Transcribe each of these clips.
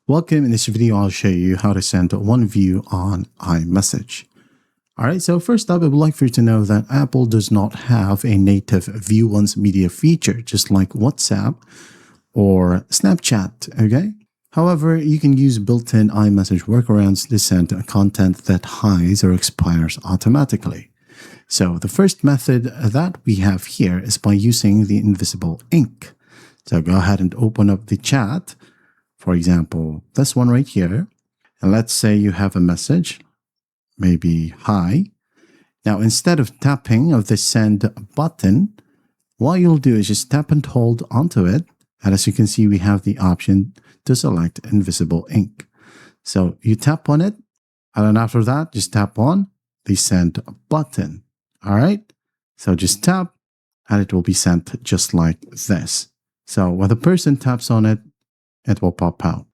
Welcome. In this video, I'll show you how to send one view on iMessage. All right, so first up, I would like for you to know that Apple does not have a native View Once media feature, just like WhatsApp or Snapchat, okay? However, you can use built-in iMessage workarounds to send content that hides or expires automatically. So the first method that we have here is by using the invisible ink. So go ahead and open up the chat. For example, this one right here. And let's say you have a message, maybe hi. Now, instead of tapping of the send button, what you'll do is just tap and hold onto it. And as you can see, we have the option to select invisible ink. So you tap on it, and then after that, just tap on the send button. All right. So just tap and it will be sent just like this. So when the person taps on it, it will pop out.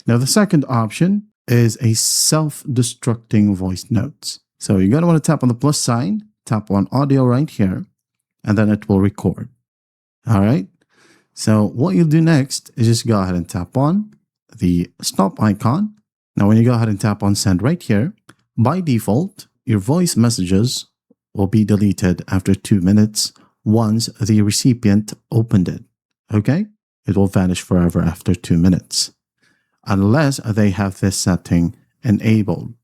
Now, the second option is a self-destructing voice notes. So you're going to want to tap on the plus sign, tap on audio right here, and then it will record. All right. So what you'll do next is just go ahead and tap on the stop icon. Now, when you go ahead and tap on send right here, by default, your voice messages will be deleted after 2 minutes once the recipient opened it. Okay? It will vanish forever after 2 minutes, unless they have this setting enabled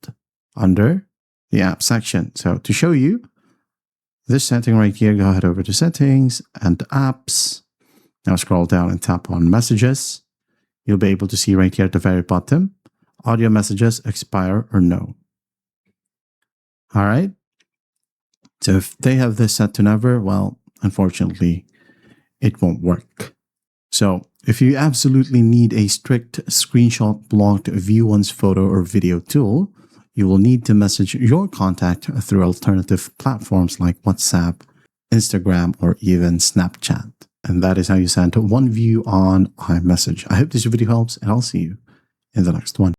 under the app section. So to show you this setting right here, go ahead over to settings and apps. Now scroll down and tap on messages. You'll be able to see right here at the very bottom, audio messages expire or no. All right. So if they have this set to never, well, unfortunately, it won't work. So if you absolutely need a strict screenshot blocked View Once photo or video tool, you will need to message your contact through alternative platforms like WhatsApp, Instagram, or even Snapchat. And that is how you send one view on iMessage. I hope this video helps, and I'll see you in the next one.